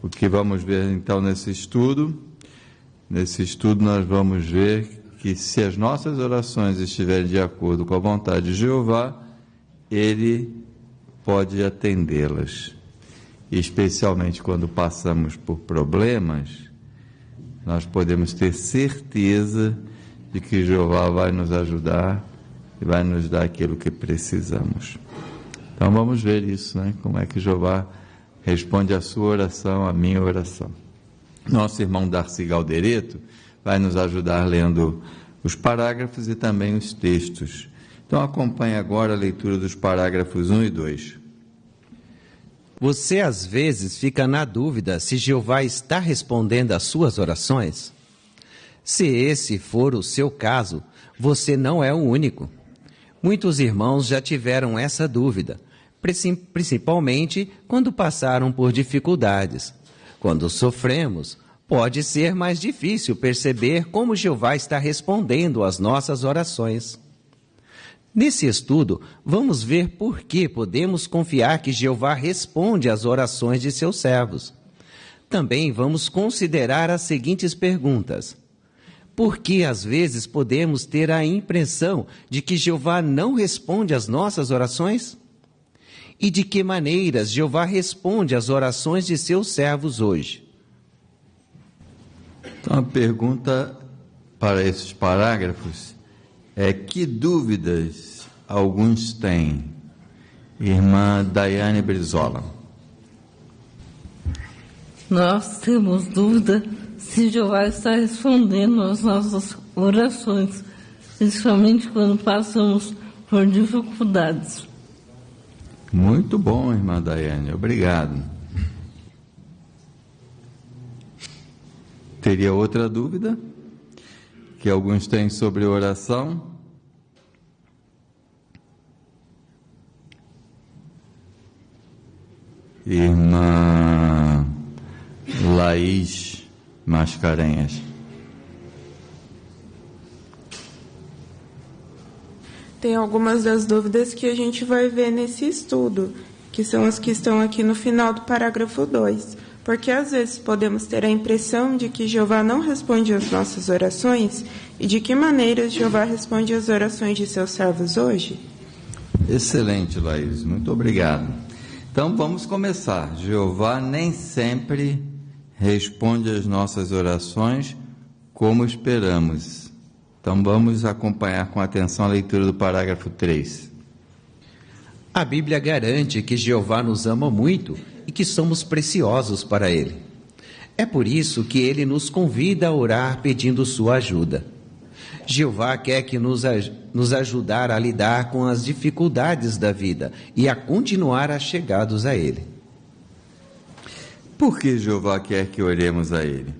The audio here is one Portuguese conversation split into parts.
O que vamos ver então nesse estudo? Nesse estudo nós vamos ver que se as nossas orações estiverem de acordo com a vontade de Jeová, Ele pode atendê-las. Especialmente quando passamos por problemas, nós podemos ter certeza de que Jeová vai nos ajudar e vai nos dar aquilo que precisamos. Então vamos ver isso, né? Como é que Jeová responde a sua oração, a minha oração. Nosso irmão Darcy Galdereto vai nos ajudar lendo os parágrafos e também os textos. Então acompanhe agora a leitura dos parágrafos 1 e 2. Você às vezes fica na dúvida se Jeová está respondendo às suas orações? Se esse for o seu caso, você não é o único. Muitos irmãos já tiveram essa dúvida, principalmente quando passaram por dificuldades. Quando sofremos, pode ser mais difícil perceber como Jeová está respondendo às nossas orações. Nesse estudo, vamos ver por que podemos confiar que Jeová responde às orações de seus servos. Também vamos considerar as seguintes perguntas. Por que às vezes podemos ter a impressão de que Jeová não responde às nossas orações? E de que maneiras Jeová responde às orações de seus servos hoje? Então a pergunta para esses parágrafos é: que dúvidas alguns têm? Irmã Daiane Brizola. Nós temos dúvida se Jeová está respondendo às nossas orações, principalmente quando passamos por dificuldades. Muito bom, irmã Daiane, obrigado. Teria outra dúvida que alguns têm sobre oração? Irmã Laís Mascarenhas. Tem algumas das dúvidas que a gente vai ver nesse estudo, que são as que estão aqui no final do parágrafo 2. Porque às vezes podemos ter a impressão de que Jeová não responde às nossas orações, e de que maneira Jeová responde às orações de seus servos hoje? Excelente, Laís, muito obrigado. Então vamos começar. Jeová nem sempre responde às nossas orações como esperamos. Então vamos acompanhar com atenção a leitura do parágrafo 3. A Bíblia garante que Jeová nos ama muito e que somos preciosos para Ele. É por isso que Ele nos convida a orar pedindo sua ajuda. Jeová quer que nos ajudar a lidar com as dificuldades da vida e a continuar achegados a Ele. Por que Jeová quer que oremos a Ele?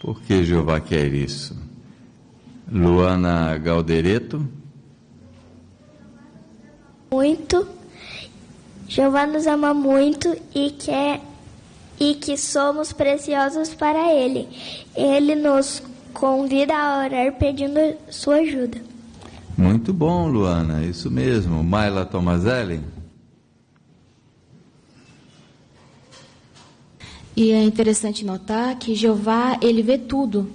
Por que Jeová quer isso? Luana Galdereto. Muito. Jeová nos ama muito e que somos preciosos para Ele. Ele nos convida a orar pedindo sua ajuda. Muito bom, Luana, isso mesmo. Mayla Tomazelli. E é interessante notar que Jeová, ele vê tudo.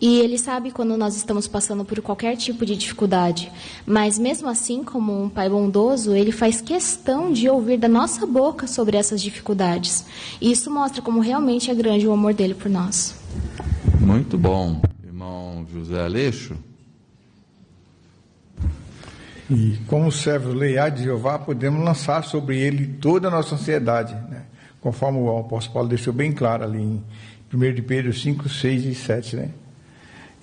E Ele sabe quando nós estamos passando por qualquer tipo de dificuldade. Mas mesmo assim, como um Pai bondoso, Ele faz questão de ouvir da nossa boca sobre essas dificuldades. E isso mostra como realmente é grande o amor dEle por nós. Muito bom. Irmão José Aleixo. E como servos leais de Jeová, podemos lançar sobre Ele toda a nossa ansiedade, né? Conforme o apóstolo Paulo deixou bem claro ali em 1 de Pedro 5, 6 e 7, né?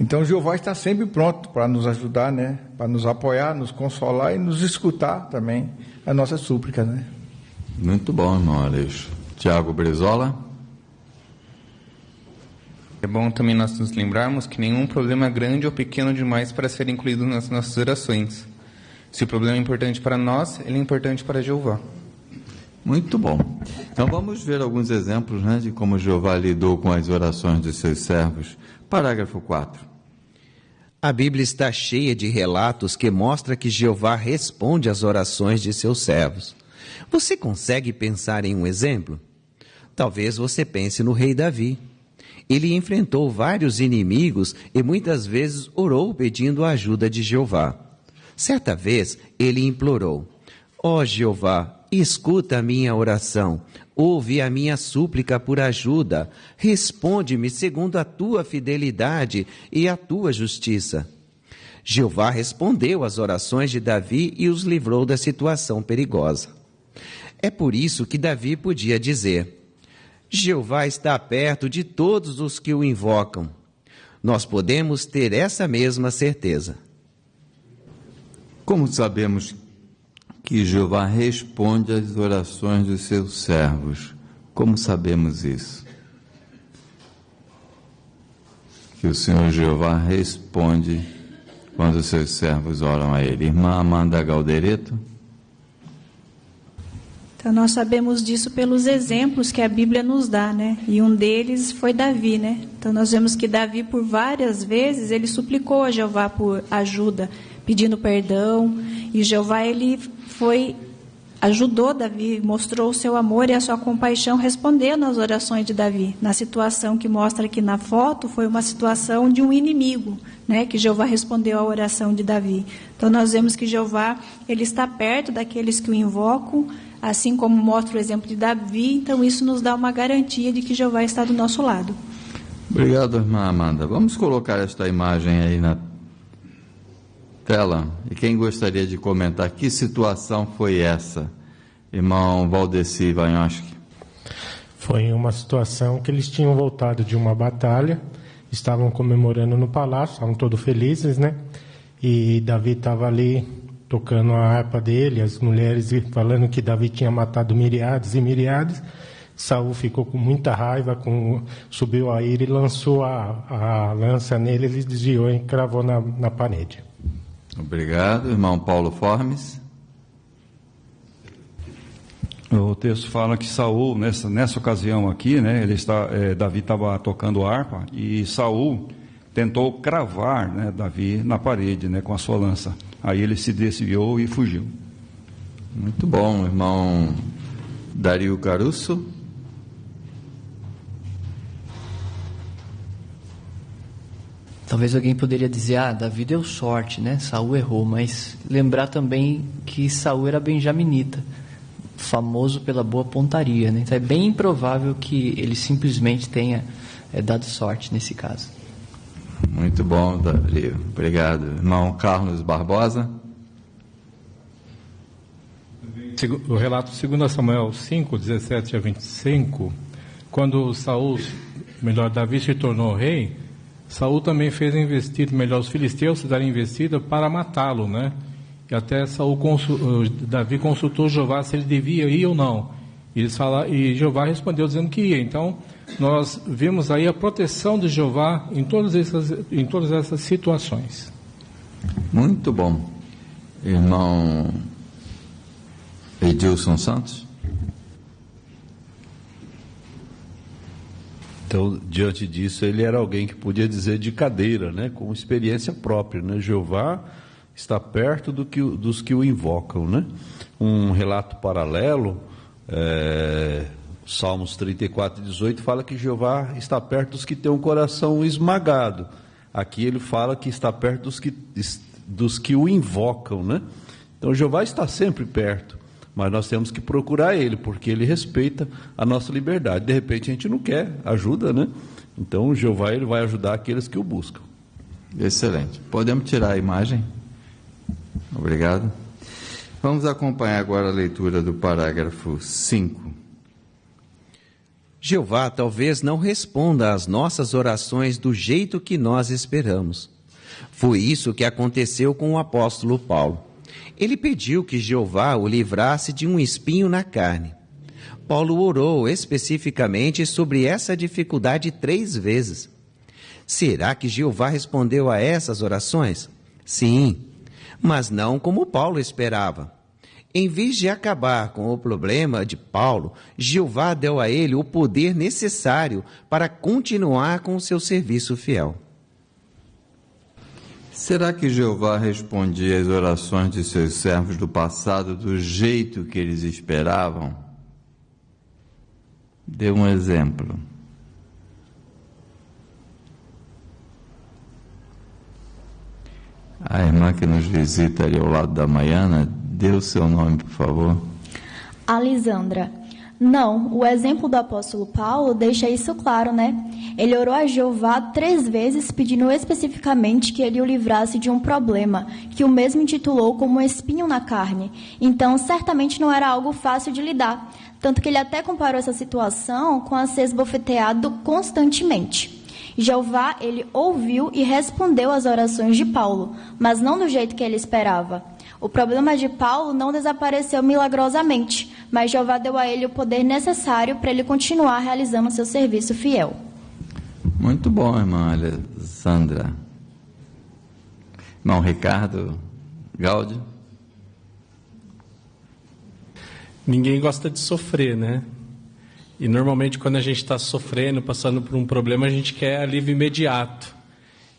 Então, Jeová está sempre pronto para nos ajudar, né? Para nos apoiar, nos consolar e nos escutar também a nossa súplica, né? Muito bom, irmão Aleixo. Tiago Brizola. É bom também nós nos lembrarmos que nenhum problema é grande ou pequeno demais para ser incluído nas nossas orações. Se o problema é importante para nós, ele é importante para Jeová. Muito bom. Então vamos ver alguns exemplos, né, de como Jeová lidou com as orações de seus servos. Parágrafo 4. A Bíblia está cheia de relatos que mostram que Jeová responde às orações de seus servos. Você consegue pensar em um exemplo? Talvez você pense no rei Davi. Ele enfrentou vários inimigos e muitas vezes orou pedindo a ajuda de Jeová. Certa vez, ele implorou: ó Jeová, escuta a minha oração, ouve a minha súplica por ajuda, responde-me segundo a tua fidelidade e a tua justiça. Jeová respondeu às orações de Davi e os livrou da situação perigosa. É por isso que Davi podia dizer: Jeová está perto de todos os que o invocam. Nós podemos ter essa mesma certeza. Como sabemos que Jeová responde às orações dos seus servos? Como sabemos isso? Que o Senhor Jeová responde quando os seus servos oram a Ele. Irmã Amanda Galdereto. Então, nós sabemos disso pelos exemplos que a Bíblia nos dá, né? E um deles foi Davi, né? Então, nós vemos que Davi, por várias vezes, ele suplicou a Jeová por ajuda, pedindo perdão. E Jeová, ele ajudou Davi, mostrou o seu amor e a sua compaixão, respondendo às orações de Davi. Na situação que mostra aqui na foto, foi uma situação de um inimigo, né? Que Jeová respondeu à oração de Davi. Então, nós vemos que Jeová, ele está perto daqueles que o invocam, assim como mostra o exemplo de Davi. Então isso nos dá uma garantia de que Jeová está do nosso lado. Obrigado, irmã Amanda. Vamos colocar esta imagem aí na tela. E quem gostaria de comentar que situação foi essa? Irmão Valdeci Vanhoski. Foi uma situação que eles tinham voltado de uma batalha, estavam comemorando no palácio, estavam todos felizes, né? E Davi estava ali tocando a harpa dele, as mulheres falando que Davi tinha matado miríades e miríades. Saul ficou com muita raiva, subiu a ira e lançou a lança nele, ele desviou e cravou na parede. Obrigado. Irmão Paulo Formes. O texto fala que Saul, nessa ocasião aqui, né, Davi estava tocando harpa e Saul tentou cravar, né, Davi na parede, né, com a sua lança. Aí ele se desviou e fugiu. Muito bom, irmão Dario Caruso. Talvez alguém poderia dizer, Davi deu sorte, né? Saul errou, mas lembrar também que Saul era benjaminita, famoso pela boa pontaria, né? Então é bem improvável que ele simplesmente tenha dado sorte nesse caso. Muito bom, Dario. Obrigado. Irmão Carlos Barbosa. O relato 2 Samuel 5, 17 a 25, quando Davi se tornou rei, Saul também fez investir, os filisteus fizeram investida para matá-lo, né? E até Davi consultou Jeová se ele devia ir ou não. E Jeová respondeu dizendo que ia. Então, nós vimos aí a proteção de Jeová em todas essas situações. Muito bom. Irmão Edilson Santos. Então, diante disso, ele era alguém que podia dizer de cadeira, né, com experiência própria, né? Jeová está perto dos que o invocam, né? Um relato paralelo, Salmos 34, 18, fala que Jeová está perto dos que têm um coração esmagado. Aqui ele fala que está perto dos que o invocam, né? Então, Jeová está sempre perto, mas nós temos que procurar Ele, porque Ele respeita a nossa liberdade. De repente, a gente não quer ajuda, né? Então, Jeová, Ele vai ajudar aqueles que o buscam. Excelente. Podemos tirar a imagem? Obrigado. Vamos acompanhar agora a leitura do parágrafo 5. Jeová talvez não responda às nossas orações do jeito que nós esperamos. Foi isso que aconteceu com o apóstolo Paulo. Ele pediu que Jeová o livrasse de um espinho na carne. Paulo orou especificamente sobre essa dificuldade 3 vezes. Será que Jeová respondeu a essas orações? Sim, mas não como Paulo esperava. Em vez de acabar com o problema de Paulo, Jeová deu a ele o poder necessário para continuar com o seu serviço fiel. Será que Jeová respondia às orações de seus servos do passado do jeito que eles esperavam? Dê um exemplo. A irmã que nos visita ali ao lado da Maiana, dê o seu nome, por favor. Alisandra. Não, o exemplo do apóstolo Paulo deixa isso claro, né? Ele orou a Jeová 3 vezes, pedindo especificamente que ele o livrasse de um problema, que o mesmo intitulou como um espinho na carne. Então, certamente não era algo fácil de lidar. Tanto que ele até comparou essa situação com a ser esbofeteado constantemente. Jeová, ele ouviu e respondeu às orações de Paulo, mas não do jeito que ele esperava. O problema de Paulo não desapareceu milagrosamente, mas Jeová deu a ele o poder necessário para ele continuar realizando seu serviço fiel. Muito bom, irmã Alessandra. Irmão Ricardo Gáudio. Ninguém gosta de sofrer, né? E normalmente quando a gente está sofrendo, passando por um problema, a gente quer alívio imediato.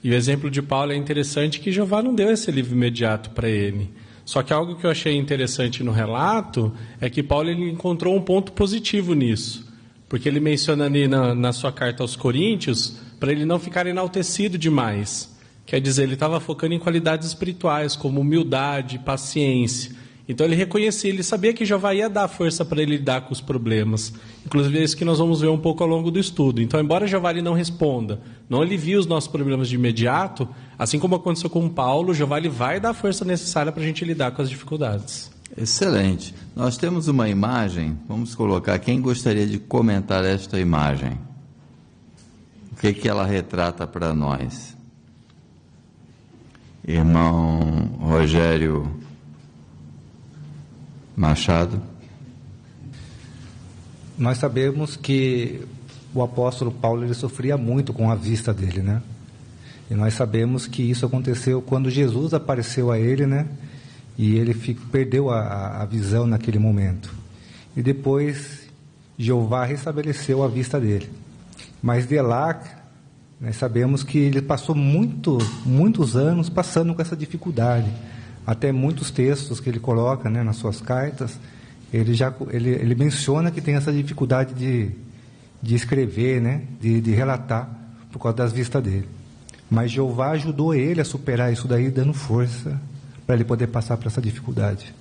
E o exemplo de Paulo é interessante que Jeová não deu esse alívio imediato para ele. Só que algo que eu achei interessante no relato é que Paulo ele encontrou um ponto positivo nisso. Porque ele menciona ali na sua carta aos Coríntios, para ele não ficar enaltecido demais. Quer dizer, ele estava focando em qualidades espirituais, como humildade, paciência. Então ele reconhecia, ele sabia que Jeová ia dar força para ele lidar com os problemas. Inclusive é isso que nós vamos ver um pouco ao longo do estudo. Então, embora Jeová ele não responda, não alivie os nossos problemas de imediato, assim como aconteceu com Paulo, Jeová ele vai dar a força necessária para a gente lidar com as dificuldades. Excelente. Nós temos uma imagem, vamos colocar, quem gostaria de comentar esta imagem? O que ela retrata para nós? Irmão Rogério Machado. Nós sabemos que o apóstolo Paulo ele sofria muito com a vista dele, né? E nós sabemos que isso aconteceu quando Jesus apareceu a ele, né? E ele perdeu a visão naquele momento. E depois Jeová restabeleceu a vista dele. Mas de lá, nós sabemos que ele passou muitos anos passando com essa dificuldade. Até muitos textos que ele coloca, né, nas suas cartas, ele menciona que tem essa dificuldade de escrever, né, de relatar, por causa das vistas dele. Mas Jeová ajudou ele a superar isso daí, dando força para ele poder passar por essa dificuldade.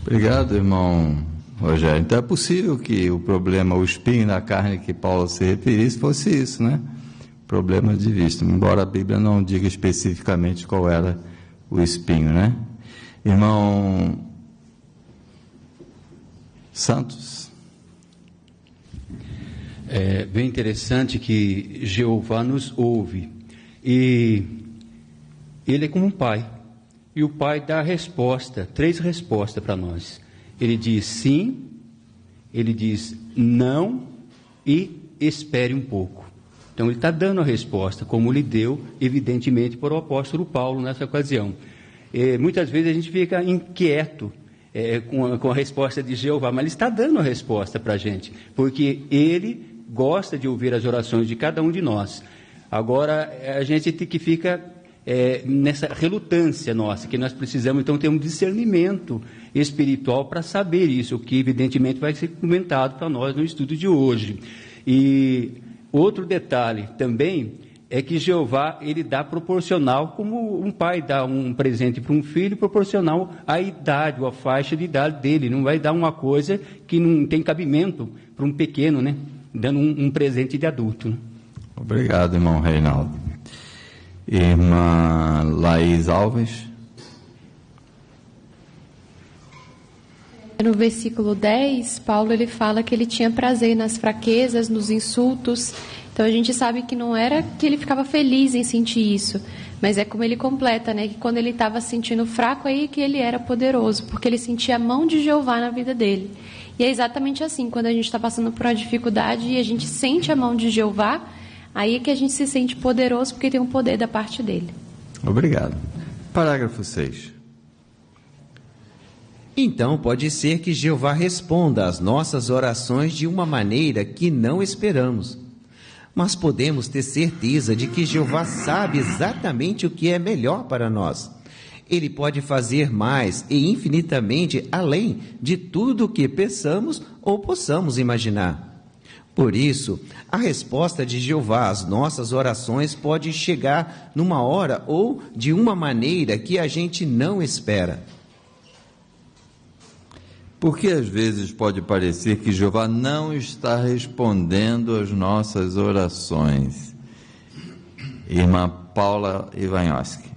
Obrigado, irmão Rogério. Então é possível que o problema, o espinho na carne que Paulo se referisse, fosse isso, né? Problema de vista, embora a Bíblia não diga especificamente qual era o espinho, né? Irmão Santos. É bem interessante que Jeová nos ouve e ele é como um pai, e o pai dá a resposta, 3 respostas para nós. Ele diz sim, ele diz não e espere um pouco. Então ele está dando a resposta, como lhe deu, evidentemente, para o apóstolo Paulo nessa ocasião. Muitas vezes a gente fica inquieto com a resposta de Jeová, mas ele está dando a resposta para a gente, porque ele gosta de ouvir as orações de cada um de nós. Agora, a gente tem que fica nessa relutância nossa, que nós precisamos, então, ter um discernimento espiritual para saber isso, o que, evidentemente, vai ser comentado para nós no estudo de hoje. E outro detalhe também é que Jeová, ele dá proporcional, como um pai dá um presente para um filho, proporcional à idade, ou à faixa de idade dele. Não vai dar uma coisa que não tem cabimento para um pequeno, né? Dando um presente de adulto. Né? Obrigado, irmão Reinaldo. Irmã Laís Alves. No versículo 10, Paulo ele fala que ele tinha prazer nas fraquezas, nos insultos. Então a gente sabe que não era que ele ficava feliz em sentir isso, mas é como ele completa, né? Que quando ele estava se sentindo fraco, aí que ele era poderoso, porque ele sentia a mão de Jeová na vida dele. E é exatamente assim, quando a gente está passando por uma dificuldade e a gente sente a mão de Jeová, aí é que a gente se sente poderoso, porque tem um poder da parte dele. Obrigado. Parágrafo 6. Então pode ser que Jeová responda às nossas orações de uma maneira que não esperamos. Mas podemos ter certeza de que Jeová sabe exatamente o que é melhor para nós. Ele pode fazer mais e infinitamente além de tudo o que pensamos ou possamos imaginar. Por isso, a resposta de Jeová às nossas orações pode chegar numa hora ou de uma maneira que a gente não espera. Porque às vezes pode parecer que Jeová não está respondendo às nossas orações. Irmã Paula Ivanhoski.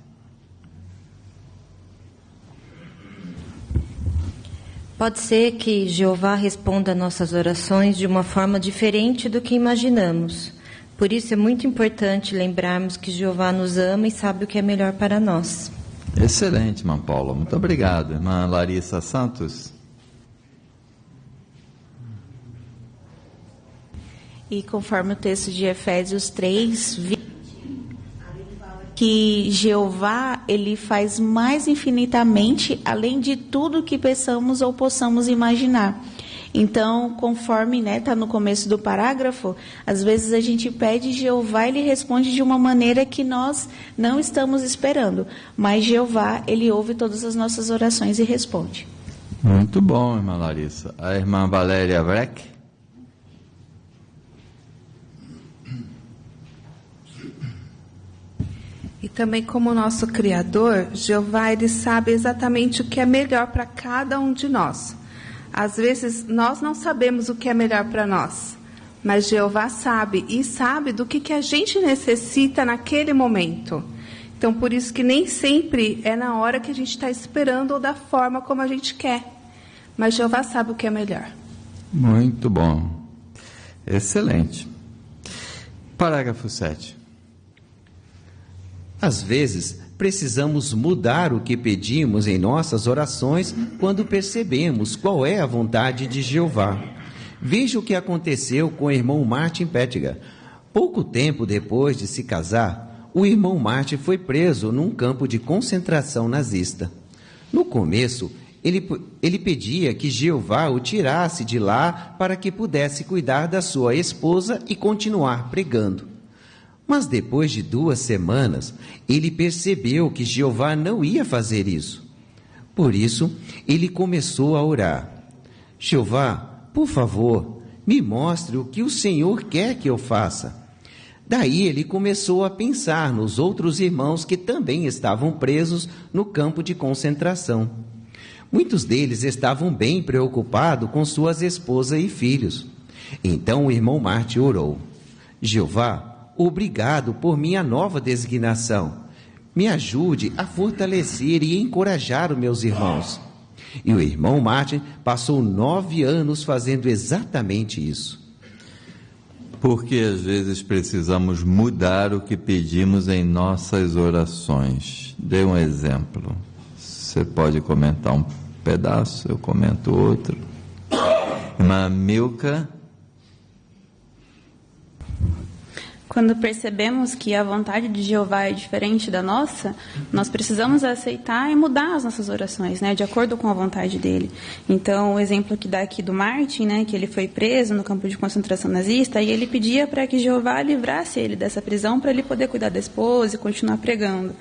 Pode ser que Jeová responda a nossas orações de uma forma diferente do que imaginamos. Por isso é muito importante lembrarmos que Jeová nos ama e sabe o que é melhor para nós. Excelente, irmã Paula. Muito obrigado. Irmã Larissa Santos. E conforme o texto de Efésios 3, que Jeová, ele faz mais infinitamente, além de tudo que pensamos ou possamos imaginar. Então, conforme está no começo do parágrafo, às vezes a gente pede Jeová, ele responde de uma maneira que nós não estamos esperando. Mas Jeová, ele ouve todas as nossas orações e responde. Muito bom, irmã Larissa. A irmã Valéria Vreck. E também como nosso Criador, Jeová, ele sabe exatamente o que é melhor para cada um de nós. Às vezes, nós não sabemos o que é melhor para nós, mas Jeová sabe, e sabe do que a gente necessita naquele momento. Então, por isso que nem sempre é na hora que a gente está esperando ou da forma como a gente quer. Mas Jeová sabe o que é melhor. Muito bom. Excelente. Parágrafo 7. Às vezes, precisamos mudar o que pedimos em nossas orações quando percebemos qual é a vontade de Jeová. Veja o que aconteceu com o irmão Martin Pettiger. Pouco tempo depois de se casar, o irmão Martin foi preso num campo de concentração nazista. No começo, ele pedia que Jeová o tirasse de lá para que pudesse cuidar da sua esposa e continuar pregando. Mas depois de 2 semanas, ele percebeu que Jeová não ia fazer isso. Por isso, ele começou a orar. Jeová, por favor, me mostre o que o Senhor quer que eu faça. Daí ele começou a pensar nos outros irmãos que também estavam presos no campo de concentração. Muitos deles estavam bem preocupados com suas esposas e filhos. Então o irmão Martin orou. Jeová, obrigado por minha nova designação. Me ajude a fortalecer e encorajar os meus irmãos. E o irmão Martin passou 9 anos fazendo exatamente isso. Porque às vezes precisamos mudar o que pedimos em nossas orações. Dê um exemplo. Você pode comentar um pedaço, eu comento outro. Irmã Milka. Quando percebemos que a vontade de Jeová é diferente da nossa, nós precisamos aceitar e mudar as nossas orações, de acordo com a vontade dele. Então, o exemplo que dá aqui do Martin, que ele foi preso no campo de concentração nazista, e ele pedia para que Jeová livrasse ele dessa prisão para ele poder cuidar da esposa e continuar pregando.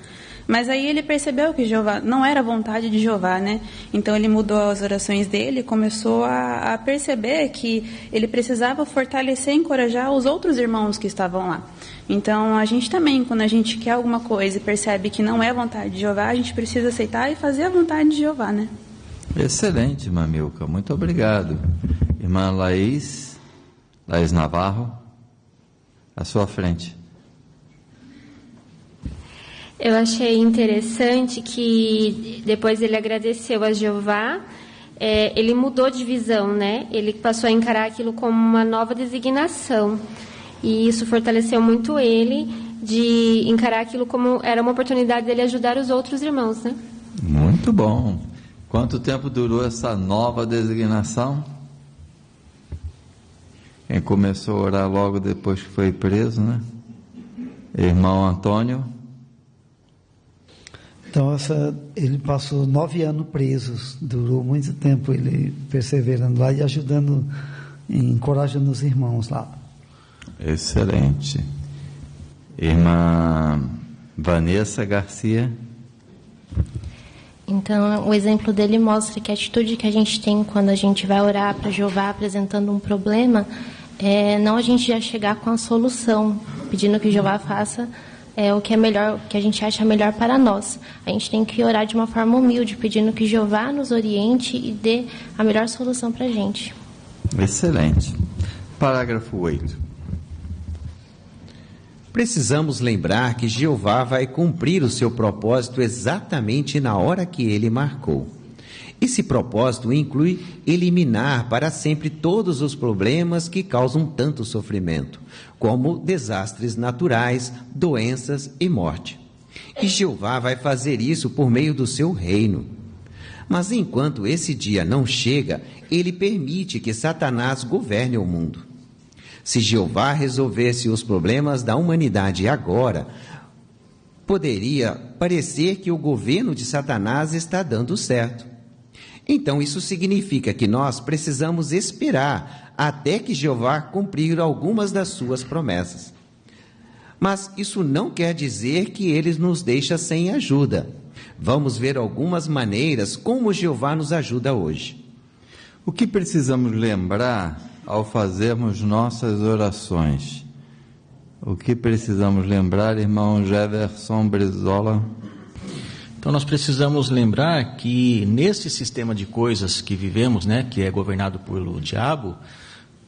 Mas aí ele percebeu que Jeová não era a vontade de Jeová, Então ele mudou as orações dele e começou a perceber que ele precisava fortalecer e encorajar os outros irmãos que estavam lá. Então a gente também, quando a gente quer alguma coisa e percebe que não é a vontade de Jeová, a gente precisa aceitar e fazer a vontade de Jeová, Excelente, irmã Milka, muito obrigado. Irmã Laís Navarro, à sua frente. Eu achei interessante que depois ele agradeceu a Jeová, ele mudou de visão, Ele passou a encarar aquilo como uma nova designação. E isso fortaleceu muito ele de encarar aquilo como era uma oportunidade dele ajudar os outros irmãos, Muito bom. Quanto tempo durou essa nova designação? Quem começou a orar logo depois que foi preso, Irmão Antônio. Então, ele passou 9 anos presos, durou muito tempo ele perseverando lá e ajudando, encorajando os irmãos lá. Excelente. Irmã Vanessa Garcia. Então, o exemplo dele mostra que a atitude que a gente tem quando a gente vai orar para Jeová apresentando um problema não a gente já chegar com a solução, pedindo que Jeová faça o que é melhor, o que a gente acha melhor para nós. A gente tem que orar de uma forma humilde, pedindo que Jeová nos oriente e dê a melhor solução para a gente. Excelente. Parágrafo 8. Precisamos lembrar que Jeová vai cumprir o seu propósito exatamente na hora que ele marcou. Esse propósito inclui eliminar para sempre todos os problemas que causam tanto sofrimento, como desastres naturais, doenças e morte. E Jeová vai fazer isso por meio do seu reino. Mas enquanto esse dia não chega, ele permite que Satanás governe o mundo. Se Jeová resolvesse os problemas da humanidade agora, poderia parecer que o governo de Satanás está dando certo. Então, isso significa que nós precisamos esperar até que Jeová cumprir algumas das suas promessas. Mas isso não quer dizer que ele nos deixa sem ajuda. Vamos ver algumas maneiras como Jeová nos ajuda hoje. O que precisamos lembrar ao fazermos nossas orações? O que precisamos lembrar, irmão Jefferson Brizola? Então nós precisamos lembrar que nesse sistema de coisas que vivemos, né, que é governado pelo diabo,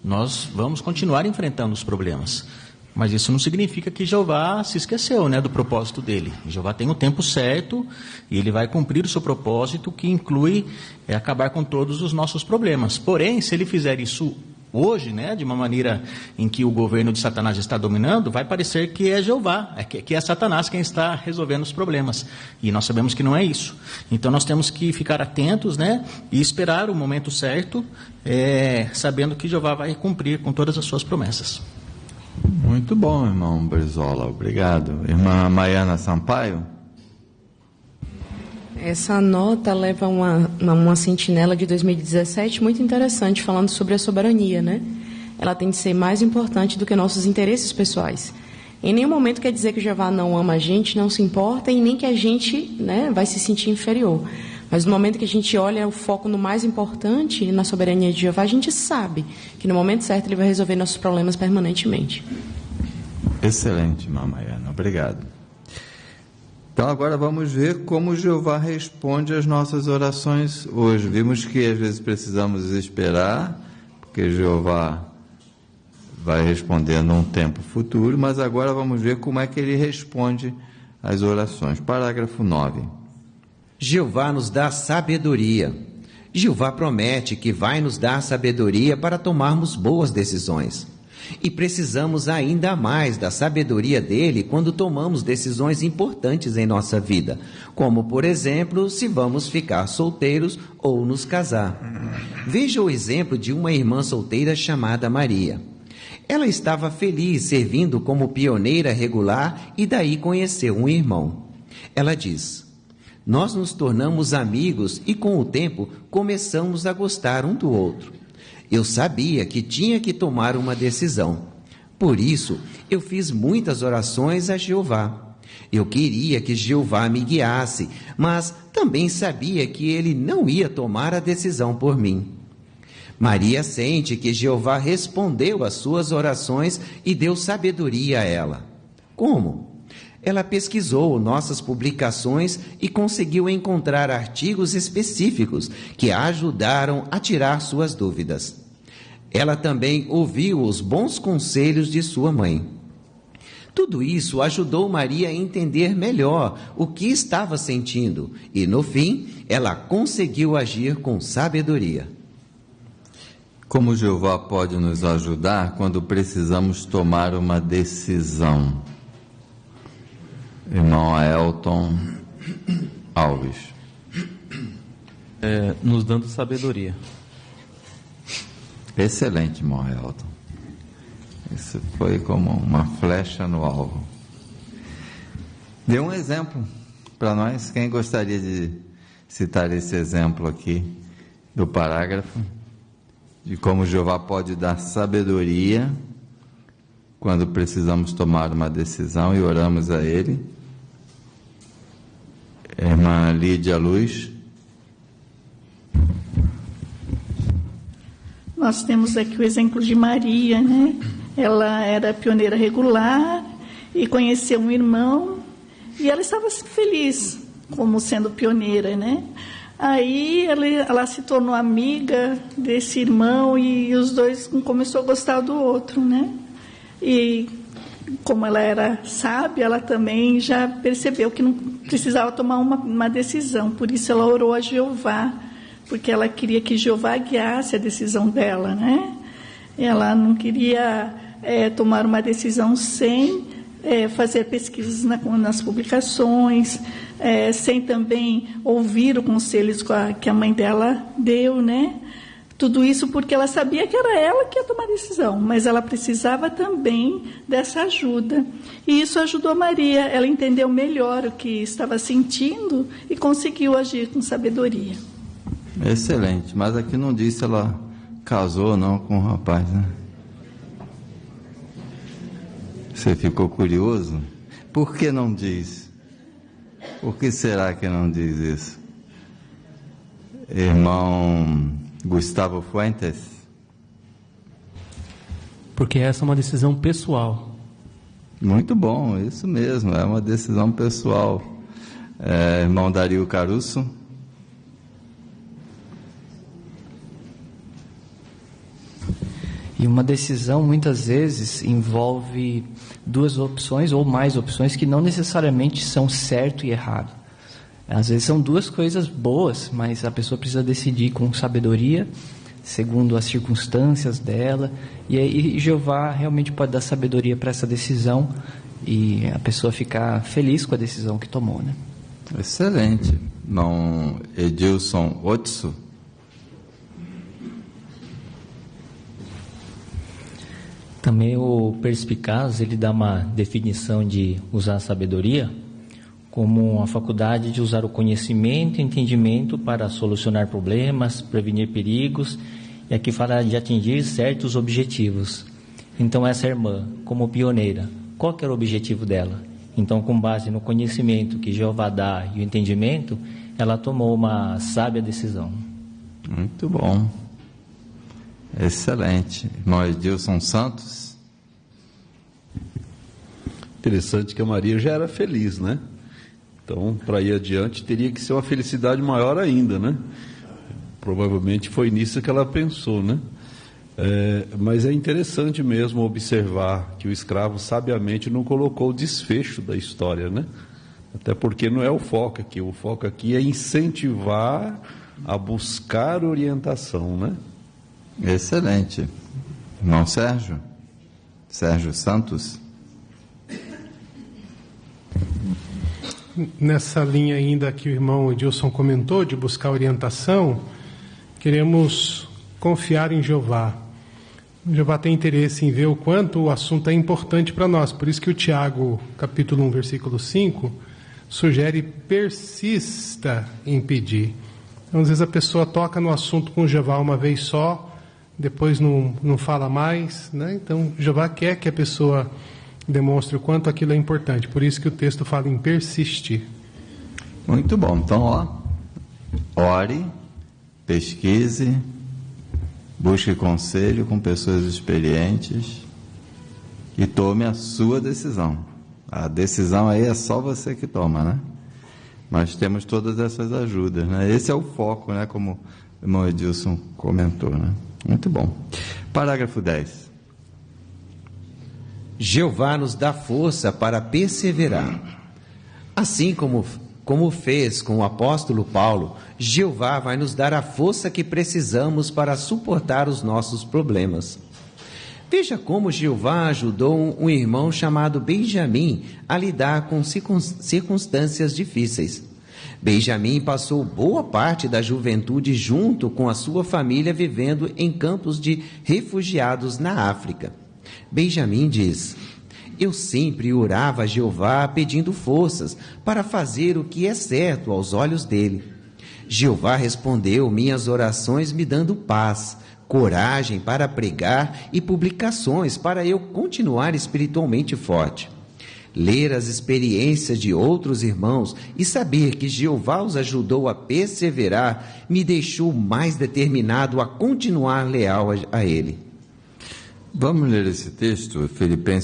nós vamos continuar enfrentando os problemas. Mas isso não significa que Jeová se esqueceu, né, do propósito dele. Jeová tem o tempo certo e ele vai cumprir o seu propósito, que inclui acabar com todos os nossos problemas. Porém, se ele fizer isso hoje, né, de uma maneira em que o governo de Satanás está dominando, vai parecer que é Jeová, que é Satanás quem está resolvendo os problemas. E nós sabemos que não é isso. Então nós temos que ficar atentos, né, e esperar o momento certo, sabendo que Jeová vai cumprir com todas as suas promessas. Muito bom, irmão Brizola, obrigado. Irmã Maiana Sampaio? Essa nota leva uma sentinela de 2017 muito interessante, falando sobre a soberania, né? Ela tem de ser mais importante do que nossos interesses pessoais. Em nenhum momento quer dizer que Jeová não ama a gente, não se importa, e nem que a gente, né, vai se sentir inferior. Mas no momento que a gente olha o foco no mais importante, na soberania de Jeová, a gente sabe que no momento certo ele vai resolver nossos problemas permanentemente. Excelente, irmã Maiana, obrigado. Então agora vamos ver como Jeová responde às nossas orações hoje. Vimos que às vezes precisamos esperar, porque Jeová vai responder num tempo futuro, mas agora vamos ver como é que ele responde às orações. Parágrafo 9. Jeová nos dá sabedoria. Jeová promete que vai nos dar sabedoria para tomarmos boas decisões. E precisamos ainda mais da sabedoria dele quando tomamos decisões importantes em nossa vida, como, por exemplo, se vamos ficar solteiros ou nos casar. Veja o exemplo de uma irmã solteira chamada Maria. Ela estava feliz servindo como pioneira regular e daí conheceu um irmão. Ela diz: nós nos tornamos amigos e com o tempo começamos a gostar um do outro. Eu sabia que tinha que tomar uma decisão. Por isso, eu fiz muitas orações a Jeová. Eu queria que Jeová me guiasse, mas também sabia que ele não ia tomar a decisão por mim. Maria sente que Jeová respondeu às suas orações e deu sabedoria a ela. Como? Ela pesquisou nossas publicações e conseguiu encontrar artigos específicos que a ajudaram a tirar suas dúvidas. Ela também ouviu os bons conselhos de sua mãe. Tudo isso ajudou Maria a entender melhor o que estava sentindo e, no fim, ela conseguiu agir com sabedoria. Como Jeová pode nos ajudar quando precisamos tomar uma decisão? Irmão Aelton Alves. Nos dando sabedoria. Excelente, irmão Aelton. Isso foi como uma flecha no alvo. Dê um exemplo para nós. Quem gostaria de citar esse exemplo aqui do parágrafo? De como Jeová pode dar sabedoria quando precisamos tomar uma decisão e oramos a Ele. Irmã Lídia Luz. Nós temos aqui o exemplo de Maria, né? Ela era pioneira regular e conheceu um irmão e ela estava feliz como sendo pioneira, né? Aí ela se tornou amiga desse irmão e os dois começaram a gostar do outro, né? E como ela era sábia, ela também já percebeu que não precisava tomar uma decisão. Por isso ela orou a Jeová, porque ela queria que Jeová guiasse a decisão dela, né? Ela não queria tomar uma decisão sem fazer pesquisas nas publicações, sem também ouvir os conselhos que a mãe dela deu, né? Tudo isso porque ela sabia que era ela que ia tomar a decisão, mas ela precisava também dessa ajuda. E isso ajudou Maria, ela entendeu melhor o que estava sentindo e conseguiu agir com sabedoria. Excelente, mas aqui não disse se ela casou não com o rapaz, né? Você ficou curioso? Por que não diz? Por que será que não diz isso? Irmão Gustavo Fuentes? Porque essa é uma decisão pessoal. Muito bom, isso mesmo, é uma decisão pessoal. Irmão Dario Caruso? E uma decisão, muitas vezes, envolve duas opções ou mais opções que não necessariamente são certo e errado. Às vezes são duas coisas boas, mas a pessoa precisa decidir com sabedoria, segundo as circunstâncias dela. E aí Jeová realmente pode dar sabedoria para essa decisão e a pessoa ficar feliz com a decisão que tomou, né? Excelente. Irmão Edilson Otso? Também o perspicaz, ele dá uma definição de usar a sabedoria como a faculdade de usar o conhecimento e entendimento para solucionar problemas, prevenir perigos, e aqui fala de atingir certos objetivos. Então essa irmã, como pioneira, qual que era o objetivo dela? Então, com base no conhecimento que Jeová dá e o entendimento, ela tomou uma sábia decisão. Muito bom. Excelente. Irmão Edilson Santos? Interessante que a Maria já era feliz, né? Então, para ir adiante, teria que ser uma felicidade maior ainda, né? Provavelmente foi nisso que ela pensou, né? Mas é interessante mesmo observar que o escravo sabiamente não colocou o desfecho da história, né? Até porque não é o foco aqui. O foco aqui é incentivar a buscar orientação, né? Excelente. Irmão Sérgio? Sérgio Santos? Nessa linha ainda que o irmão Edilson comentou, de buscar orientação, queremos confiar em Jeová. Jeová tem interesse em ver o quanto o assunto é importante para nós. Por isso que o Tiago, capítulo 1, versículo 5, sugere persista em pedir. Então, às vezes a pessoa toca no assunto com Jeová uma vez só, depois não fala mais, né? Então, Jeová quer que a pessoa demonstre o quanto aquilo é importante. Por isso que o texto fala em persistir. Muito bom. Então, ore, pesquise, busque conselho com pessoas experientes e tome a sua decisão. A decisão aí é só você que toma, né? Mas temos todas essas ajudas, né? Esse é o foco, né? Como o irmão Edilson comentou, né? Muito bom. Parágrafo 10. Jeová nos dá força para perseverar. Assim como fez com o apóstolo Paulo, Jeová vai nos dar a força que precisamos para suportar os nossos problemas. Veja como Jeová ajudou um irmão chamado Benjamim a lidar com circunstâncias difíceis. Benjamim passou boa parte da juventude junto com a sua família vivendo em campos de refugiados na África. Benjamim diz: eu sempre orava a Jeová pedindo forças para fazer o que é certo aos olhos dele. Jeová respondeu minhas orações me dando paz, coragem para pregar e publicações para eu continuar espiritualmente forte. Ler as experiências de outros irmãos e saber que Jeová os ajudou a perseverar me deixou mais determinado a continuar leal a Ele. Vamos ler esse texto, Filipenses